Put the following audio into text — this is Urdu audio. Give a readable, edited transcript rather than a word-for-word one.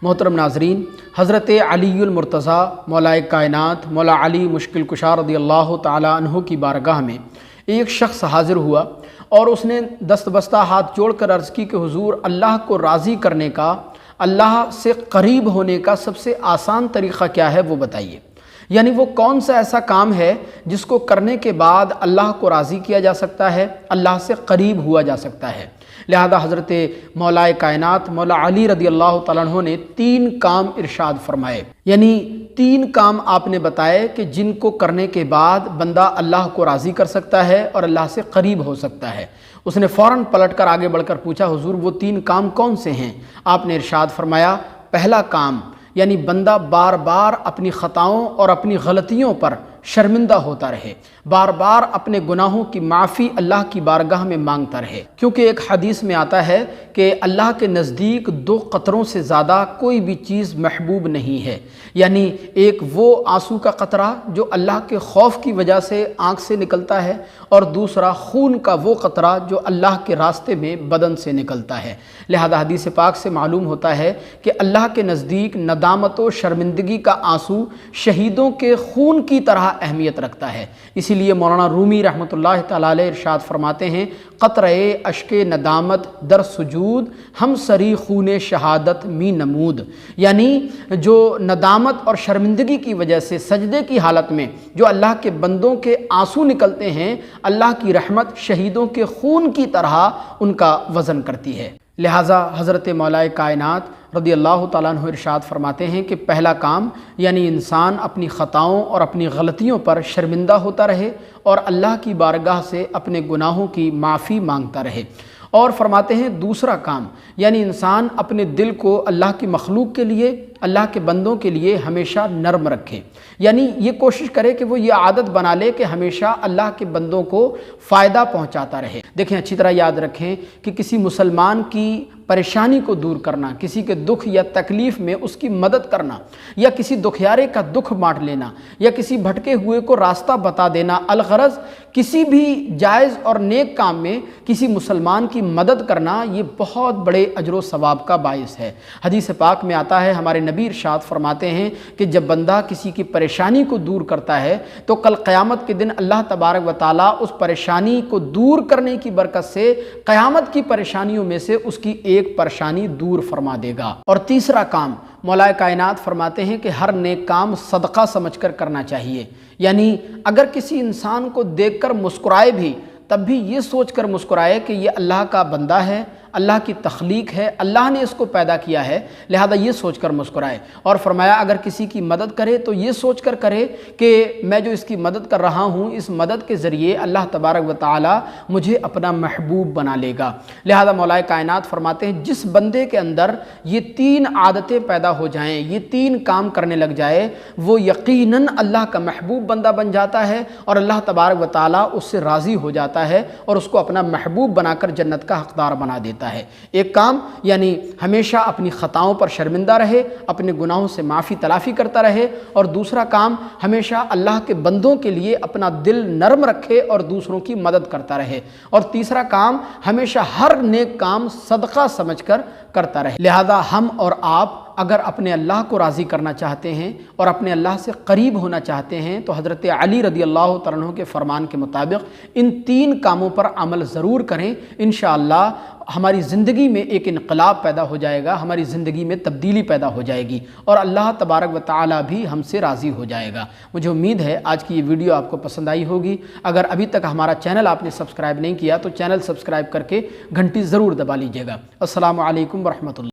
محترم ناظرین، حضرت علی المرتضیٰ مولا کائنات مولا علی مشکل کشا رضی اللہ تعالی عنہ کی بارگاہ میں ایک شخص حاضر ہوا اور اس نے دست بستہ ہاتھ جوڑ کر عرض کی کہ حضور، اللہ کو راضی کرنے کا، اللہ سے قریب ہونے کا سب سے آسان طریقہ کیا ہے وہ بتائیے۔ یعنی وہ کون سا ایسا کام ہے جس کو کرنے کے بعد اللہ کو راضی کیا جا سکتا ہے، اللہ سے قریب ہوا جا سکتا ہے۔ لہذا حضرت مولا کائنات مولا علی رضی اللہ تعالیٰ عنہ نے 3 کام ارشاد فرمائے، یعنی 3 کام آپ نے بتائے کہ جن کو کرنے کے بعد بندہ اللہ کو راضی کر سکتا ہے اور اللہ سے قریب ہو سکتا ہے۔ اس نے فوراً پلٹ کر آگے بڑھ کر پوچھا، حضور وہ 3 کام کون سے ہیں؟ آپ نے ارشاد فرمایا، پہلا کام یعنی بندہ بار بار اپنی خطاؤں اور اپنی غلطیوں پر شرمندہ ہوتا رہے، بار بار اپنے گناہوں کی معافی اللہ کی بارگاہ میں مانگتا رہے، کیونکہ ایک حدیث میں آتا ہے کہ اللہ کے نزدیک 2 قطروں سے زیادہ کوئی بھی چیز محبوب نہیں ہے۔ یعنی ایک وہ آنسو کا قطرہ جو اللہ کے خوف کی وجہ سے آنکھ سے نکلتا ہے، اور دوسرا خون کا وہ قطرہ جو اللہ کے راستے میں بدن سے نکلتا ہے۔ لہذا حدیث پاک سے معلوم ہوتا ہے کہ اللہ کے نزدیک ندامت و شرمندگی کا آنسو شہیدوں کے خون کی طرح اہمیت رکھتا ہے۔ اسی لیے مولانا رومی رحمۃ اللہ تعالی علیہ ارشاد فرماتے ہیں، قطرے اشک ندامت در سجود ہم سری خون شہادت می نمود، یعنی جو ندامت اور شرمندگی کی وجہ سے سجدے کی حالت میں جو اللہ کے بندوں کے آنسو نکلتے ہیں، اللہ کی رحمت شہیدوں کے خون کی طرح ان کا وزن کرتی ہے۔ لہٰذا حضرت مولا کائنات رضی اللہ تعالیٰ عنہ ارشاد فرماتے ہیں کہ پہلا کام یعنی انسان اپنی خطاؤں اور اپنی غلطیوں پر شرمندہ ہوتا رہے اور اللہ کی بارگاہ سے اپنے گناہوں کی معافی مانگتا رہے، اور فرماتے ہیں دوسرا کام یعنی انسان اپنے دل کو اللہ کی مخلوق کے لیے، اللہ کے بندوں کے لیے ہمیشہ نرم رکھے، یعنی یہ کوشش کرے کہ وہ یہ عادت بنا لے کہ ہمیشہ اللہ کے بندوں کو فائدہ پہنچاتا رہے۔ دیکھیں، اچھی طرح یاد رکھیں کہ کسی مسلمان کی پریشانی کو دور کرنا، کسی کے دکھ یا تکلیف میں اس کی مدد کرنا، یا کسی دکھیارے کا دکھ بانٹ لینا، یا کسی بھٹکے ہوئے کو راستہ بتا دینا، الغرض کسی بھی جائز اور نیک کام میں کسی مسلمان کی مدد کرنا، یہ بہت بڑے اجر و ثواب کا باعث ہے۔ حدیث پاک میں آتا ہے، ہمارے نبی ارشاد فرماتے ہیں کہ جب بندہ کسی کی پریشانی کو دور کرتا ہے تو کل قیامت کے دن اللہ تبارک و تعالیٰ اس پریشانی کو دور کرنے کی برکت سے قیامت کی پریشانیوں میں سے اس کی ایک پریشانی دور فرما دے گا۔ اور تیسرا کام مولا کائنات فرماتے ہیں کہ ہر نیک کام صدقہ سمجھ کر کرنا چاہیے، یعنی اگر کسی انسان کو دیکھ کر مسکرائے بھی تب بھی یہ سوچ کر مسکرائے کہ یہ اللہ کا بندہ ہے، اللہ کی تخلیق ہے، اللہ نے اس کو پیدا کیا ہے، لہذا یہ سوچ کر مسکرائے۔ اور فرمایا اگر کسی کی مدد کرے تو یہ سوچ کر کرے کہ میں جو اس کی مدد کر رہا ہوں، اس مدد کے ذریعے اللہ تبارک و تعالی مجھے اپنا محبوب بنا لے گا۔ لہذا مولا کائنات فرماتے ہیں جس بندے کے اندر یہ 3 عادتیں پیدا ہو جائیں، یہ 3 کام کرنے لگ جائے، وہ یقیناً اللہ کا محبوب بندہ بن جاتا ہے اور اللہ تبارک و تعالی اس سے راضی ہو جاتا ہے اور اس کو اپنا محبوب بنا کر جنت کا حقدار بنا دیتا ہے۔ ایک کام یعنی ہمیشہ اپنی خطاؤں پر شرمندہ رہے، اپنے گناہوں سے معافی تلافی کرتا رہے، اور دوسرا کام ہمیشہ اللہ کے بندوں کے لیے اپنا دل نرم رکھے اور دوسروں کی مدد کرتا رہے، اور تیسرا کام ہمیشہ ہر نیک کام صدقہ سمجھ کر کرتا رہے۔ لہذا ہم اور آپ اگر اپنے اللہ کو راضی کرنا چاہتے ہیں اور اپنے اللہ سے قریب ہونا چاہتے ہیں تو حضرت علی رضی اللہ تعالیٰ عنہ کے فرمان کے مطابق ان 3 کاموں پر عمل ضرور کریں۔ انشاءاللہ ہماری زندگی میں ایک انقلاب پیدا ہو جائے گا، ہماری زندگی میں تبدیلی پیدا ہو جائے گی، اور اللہ تبارک و تعالی بھی ہم سے راضی ہو جائے گا۔ مجھے امید ہے آج کی یہ ویڈیو آپ کو پسند آئی ہوگی۔ اگر ابھی تک ہمارا چینل آپ نے سبسکرائب نہیں کیا تو چینل سبسکرائب کر کے گھنٹی ضرور دبا لیجیے گا۔ السلام علیکم ورحمۃ اللہ۔